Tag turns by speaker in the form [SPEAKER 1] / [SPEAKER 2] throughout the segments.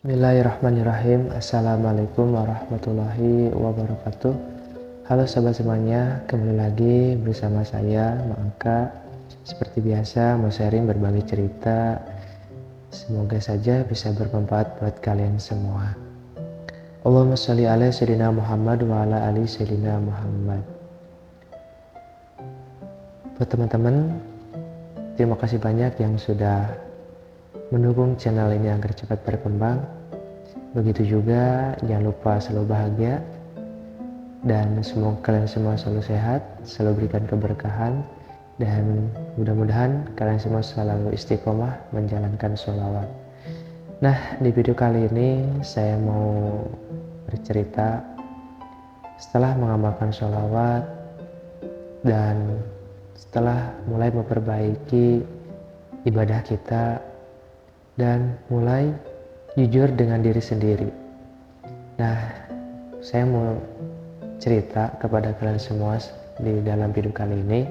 [SPEAKER 1] Bismillahirrahmanirrahim. Assalamualaikum warahmatullahi wabarakatuh. Halo sahabat semuanya, kembali lagi bersama saya Mangka. Seperti biasa mau sharing berbagi cerita. Semoga saja bisa bermanfaat buat kalian semua. Allahumma sholli ala sayyidina Muhammad wa ala ali sayyidina Muhammad. Buat teman-teman, terima kasih banyak yang sudah mendukung channel ini agar cepat berkembang. Begitu juga jangan lupa selalu bahagia dan semoga kalian semua selalu sehat, selalu berikan keberkahan, dan mudah-mudahan kalian semua selalu istiqomah menjalankan sholawat. Nah, di video kali ini saya mau bercerita setelah mengamalkan sholawat dan setelah mulai memperbaiki ibadah kita dan mulai jujur dengan diri sendiri. Nah, saya mau cerita kepada kalian semua di dalam video kali ini.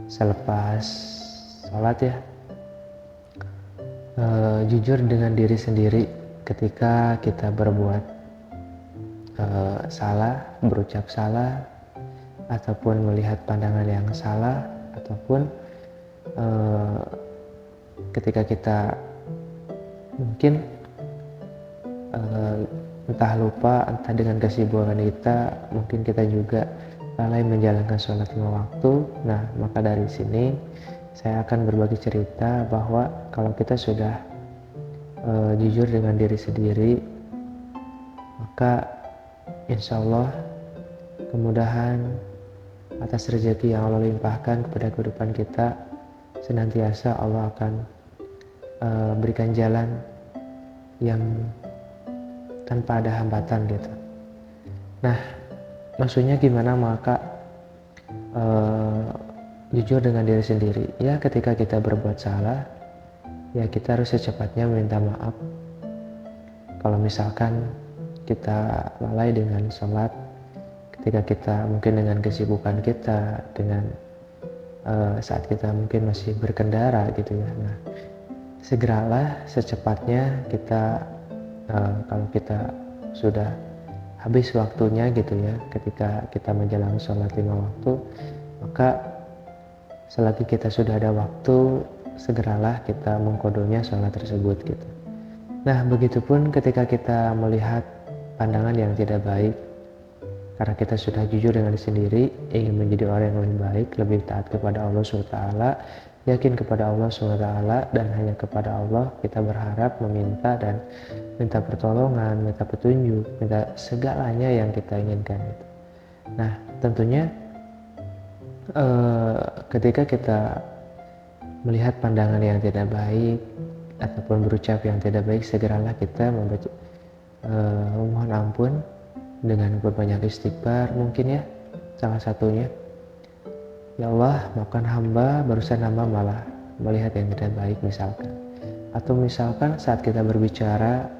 [SPEAKER 1] Selepas sholat ya, jujur dengan diri sendiri ketika kita berbuat salah, berucap salah, ataupun melihat pandangan yang salah, ataupun ketika kita mungkin entah lupa, entah dengan kesibukan kita, mungkin kita juga lalai menjalankan sholat 5 waktu. Nah, maka dari sini saya akan berbagi cerita bahwa kalau kita sudah jujur dengan diri sendiri, maka insya Allah kemudahan atas rezeki yang Allah limpahkan kepada kehidupan kita, senantiasa Allah akan berikan jalan yang tanpa ada hambatan gitu. Nah, maksudnya gimana? Maka jujur dengan diri sendiri ya, ketika kita berbuat salah ya kita harus secepatnya meminta maaf. Kalau misalkan kita lalai dengan sholat, ketika kita mungkin dengan kesibukan kita, dengan saat kita mungkin masih berkendara gitu ya, nah segeralah secepatnya kita kalau kita sudah habis waktunya gitu ya, ketika kita menjalani sholat 5 waktu, maka selagi kita sudah ada waktu, segeralah kita mengkodonya sholat tersebut gitu. Nah, begitupun ketika kita melihat pandangan yang tidak baik, karena kita sudah jujur dengan diri sendiri, ingin menjadi orang yang lebih baik, lebih taat kepada Allah SWT, yakin kepada Allah SWT, dan hanya kepada Allah kita berharap, meminta dan minta pertolongan, minta petunjuk, minta segalanya yang kita inginkan. Nah, tentunya ketika kita melihat pandangan yang tidak baik ataupun berucap yang tidak baik, segeralah kita memohon ampun dengan berbanyak istighfar. Mungkin ya, salah satunya, ya Allah, maafkan hamba, barusan hamba malah melihat yang tidak baik misalkan. Atau misalkan saat kita berbicara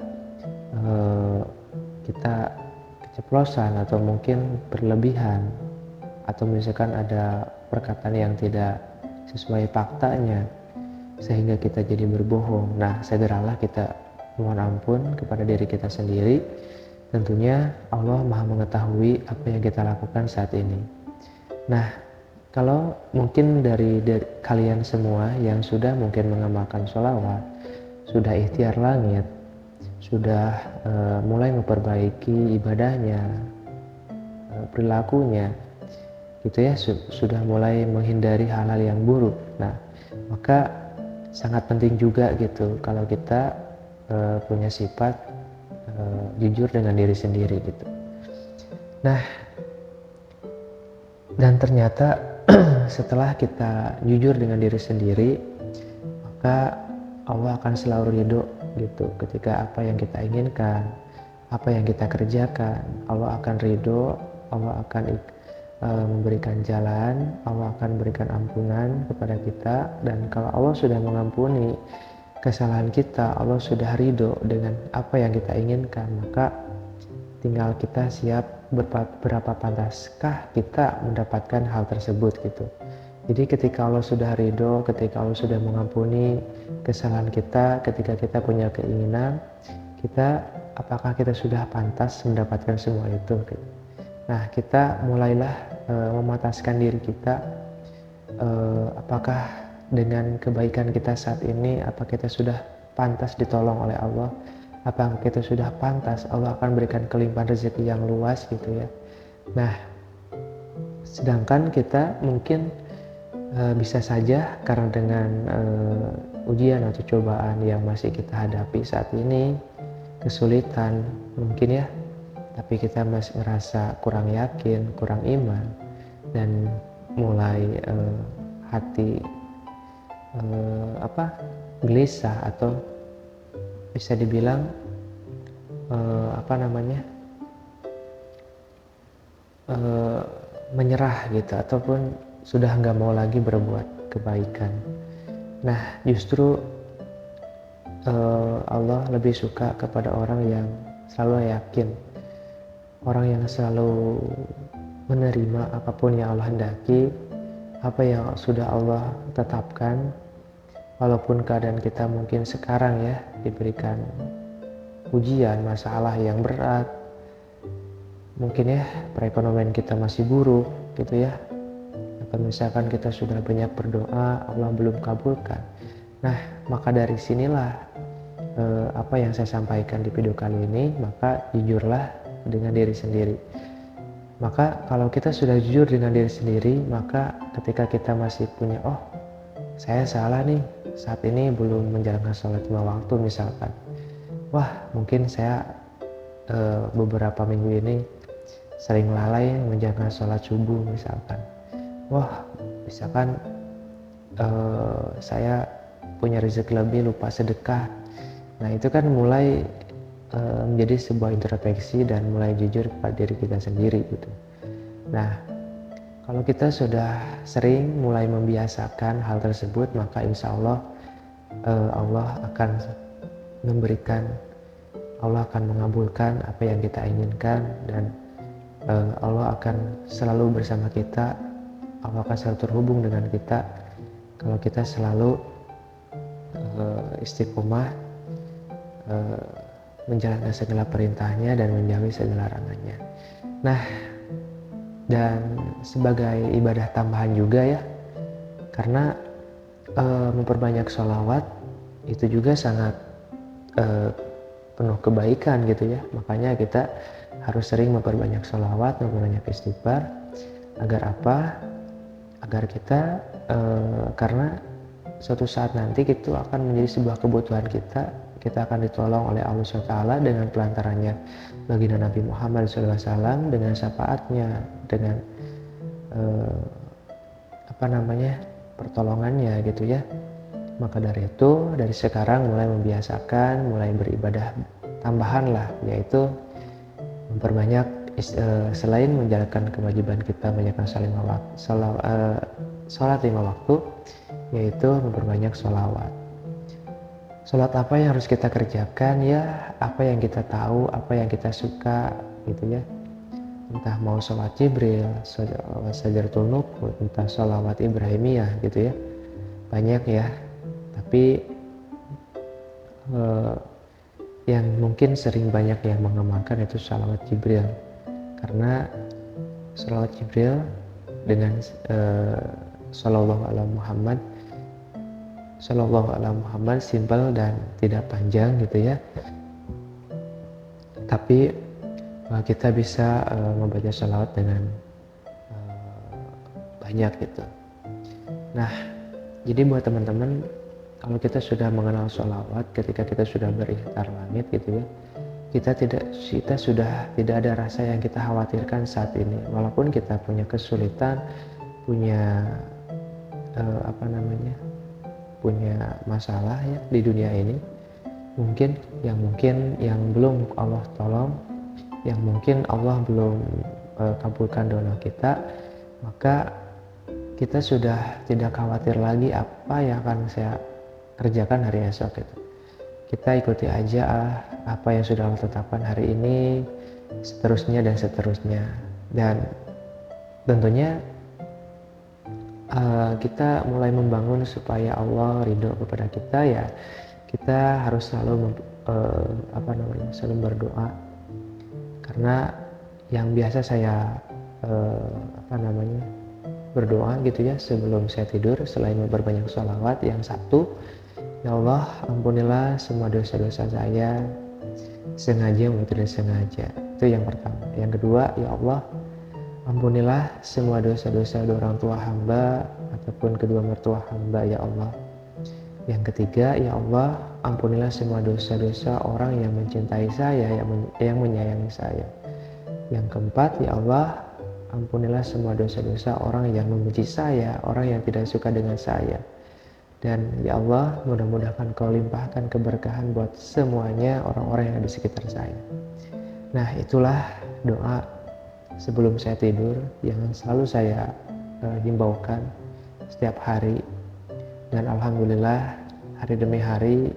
[SPEAKER 1] kita keceplosan atau mungkin berlebihan, atau misalkan ada perkataan yang tidak sesuai faktanya sehingga kita jadi berbohong. Nah, segeralah kita mohon ampun kepada diri kita sendiri. Tentunya Allah Maha mengetahui apa yang kita lakukan saat ini. Nah, kalau mungkin dari kalian semua yang sudah mungkin mengamalkan sholawat, sudah ikhtiar langit, sudah mulai memperbaiki ibadahnya, perilakunya gitu ya, sudah mulai menghindari hal-hal yang buruk. Nah, maka sangat penting juga gitu kalau kita punya sifat jujur dengan diri sendiri gitu. Nah, dan ternyata setelah kita jujur dengan diri sendiri, maka Allah akan selalu ridho gitu ketika apa yang kita inginkan, apa yang kita kerjakan, Allah akan ridho, Allah akan memberikan jalan, Allah akan berikan ampunan kepada kita. Dan kalau Allah sudah mengampuni kesalahan kita, Allah sudah ridho dengan apa yang kita inginkan, maka tinggal kita siap berapa pantaskah kita mendapatkan hal tersebut gitu. Jadi ketika Allah sudah ridho, ketika Allah sudah mengampuni kesalahan kita, ketika kita punya keinginan, apakah kita sudah pantas mendapatkan semua itu gitu. Nah, kita mulailah memataskan diri kita, apakah dengan kebaikan kita saat ini, apa kita sudah pantas ditolong oleh Allah, apakah kita sudah pantas Allah akan berikan kelimpahan rezeki yang luas gitu ya. Nah, sedangkan kita mungkin bisa saja karena dengan ujian atau cobaan yang masih kita hadapi saat ini, kesulitan mungkin ya, tapi kita masih merasa kurang yakin, kurang iman, dan mulai hati gelisah atau bisa dibilang menyerah gitu, ataupun sudah nggak mau lagi berbuat kebaikan. Nah, justru Allah lebih suka kepada orang yang selalu yakin, orang yang selalu menerima apapun yang Allah hendaki, apa yang sudah Allah tetapkan, walaupun keadaan kita mungkin sekarang ya diberikan ujian, masalah yang berat, mungkin ya perekonomian kita masih buruk gitu ya, atau misalkan kita sudah banyak berdoa Allah belum kabulkan. Nah, maka dari sinilah apa yang saya sampaikan di video kali ini, maka jujurlah dengan diri sendiri. Maka kalau kita sudah jujur dengan diri sendiri, maka ketika kita masih punya, oh saya salah nih, saat ini belum menjalankan sholat 5 waktu misalkan, wah mungkin saya beberapa minggu ini sering lalai menjalankan sholat subuh misalkan, wah misalkan saya punya rezeki lebih lupa sedekah. Nah, itu kan mulai menjadi sebuah introspeksi dan mulai jujur pada diri kita sendiri gitu. Nah, kalau kita sudah sering mulai membiasakan hal tersebut, maka insya Allah Allah akan memberikan, Allah akan mengabulkan apa yang kita inginkan, dan Allah akan selalu bersama kita. Allah akan selalu terhubung dengan kita kalau kita selalu istiqomah menjalankan segala perintahnya dan menjauhi segala larangannya. Nah, dan sebagai ibadah tambahan juga ya, karena memperbanyak sholawat itu juga sangat penuh kebaikan gitu ya. Makanya kita harus sering memperbanyak sholawat, memperbanyak istighfar. Agar apa? Agar kita karena suatu saat nanti itu akan menjadi sebuah kebutuhan kita akan ditolong oleh Allah SWT dengan pelantarannya baginda Nabi Muhammad SAW, dengan syafaatnya, dengan pertolongannya gitu ya. Maka dari itu, dari sekarang mulai membiasakan, mulai beribadah tambahan lah, yaitu memperbanyak selain menjalankan kewajiban kita menjalankan sholat 5 waktu, yaitu memperbanyak sholawat. Sholat apa yang harus kita kerjakan ya, apa yang kita tahu, apa yang kita suka gitu ya. Entah mau sholat Jibril, Sajaratul Nukut, entah sholawat Ibrahimiyah gitu ya. Banyak ya, tapi yang mungkin sering banyak yang mengamalkan itu sholawat Jibril. Karena sholawat Jibril dengan Sallallahu Alaihi Muhammad simpel dan tidak panjang gitu ya, tapi kita bisa membaca sholawat dengan banyak gitu. Nah, jadi buat teman-teman, kalau kita sudah mengenal sholawat, ketika kita sudah berikhtar langit gitu ya, kita sudah tidak ada rasa yang kita khawatirkan saat ini. Walaupun kita punya kesulitan, punya punya masalah ya di dunia ini, mungkin yang belum Allah tolong, yang mungkin Allah belum kabulkan doa kita, maka kita sudah tidak khawatir lagi apa yang akan saya kerjakan hari esok itu. Kita ikuti aja apa yang sudah Allah tetapkan hari ini, seterusnya dan seterusnya. Dan tentunya kita mulai membangun supaya Allah ridho kepada kita ya, kita harus selalu selembar doa, karena yang biasa saya berdoa gitu ya sebelum saya tidur, selain berbanyak sholawat, yang satu, ya Allah ampunilah semua dosa-dosa saya, sengaja maupun tidak sengaja. Itu yang pertama. Yang kedua, ya Allah ampunilah semua dosa-dosa orang tua hamba ataupun kedua mertua hamba, ya Allah. Yang ketiga, ya Allah ampunilah semua dosa-dosa orang yang mencintai saya, yang menyayangi saya. Yang keempat, ya Allah ampunilah semua dosa-dosa orang yang membenci saya, orang yang tidak suka dengan saya. Dan ya Allah, mudah-mudahan Kau limpahkan keberkahan buat semuanya orang-orang yang ada di sekitar saya. Nah, itulah doa sebelum saya tidur yang selalu saya himbaukan setiap hari. Dan alhamdulillah hari demi hari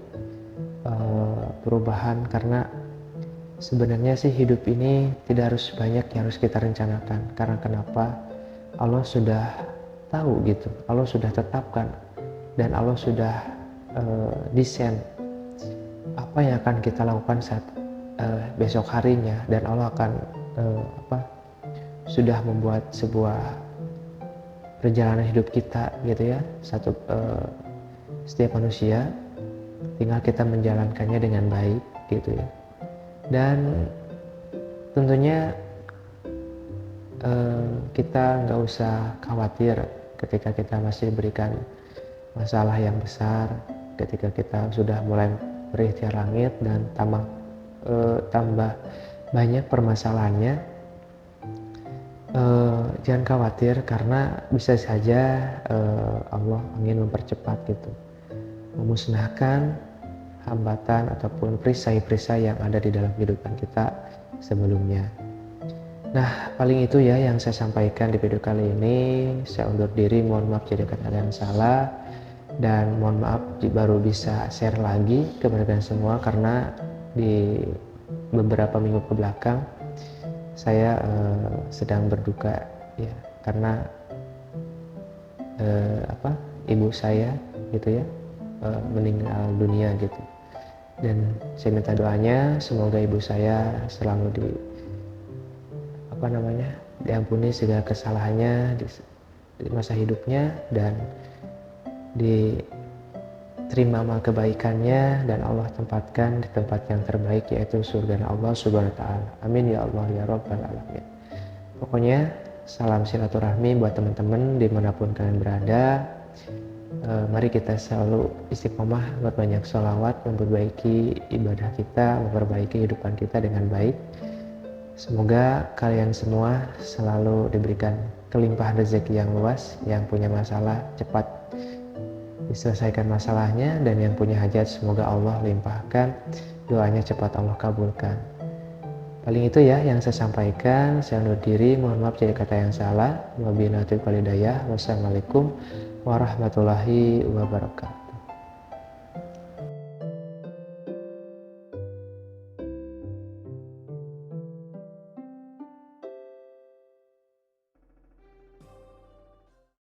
[SPEAKER 1] perubahan, karena sebenarnya sih hidup ini tidak harus banyak yang harus kita rencanakan. Karena kenapa? Allah sudah tahu gitu, Allah sudah tetapkan, dan Allah sudah desain apa yang akan kita lakukan saat besok harinya, dan Allah akan sudah membuat sebuah perjalanan hidup kita gitu ya. Setiap manusia tinggal kita menjalankannya dengan baik gitu ya. Dan tentunya kita nggak usah khawatir ketika kita masih diberikan masalah yang besar, ketika kita sudah mulai berikhtiar langit dan tambah banyak permasalahannya. Jangan khawatir, karena bisa saja Allah ingin mempercepat gitu, memusnahkan hambatan ataupun perisai-perisai yang ada di dalam kehidupan kita sebelumnya. Nah, paling itu ya yang saya sampaikan di video kali ini. Saya undur diri, mohon maaf jika ada yang salah, dan mohon maaf baru bisa share lagi kepada kalian semua karena di beberapa minggu ke belakang saya sedang berduka ya, karena ibu saya gitu ya meninggal dunia gitu. Dan saya minta doanya semoga ibu saya selalu diampuni segala kesalahannya di masa hidupnya, dan diterima amal kebaikannya, dan Allah tempatkan di tempat yang terbaik, yaitu surga Allah Subhanahu wa taala. Amin ya Allah ya Rabbal alamin. Pokoknya salam silaturahmi buat teman-teman dimanapun kalian berada. Mari kita selalu istiqomah, berbanyak sholawat, memperbaiki ibadah kita, memperbaiki kehidupan kita dengan baik. Semoga kalian semua selalu diberikan kelimpahan rezeki yang luas. Yang punya masalah cepat diselesaikan masalahnya, dan yang punya hajat semoga Allah limpahkan, doanya cepat Allah kabulkan. Paling itu ya yang saya sampaikan. Saya undur diri, mohon maaf jika kata yang salah. Wabillahi taufiq wal hidayah. Wassalamualaikum warahmatullahi wabarakatuh.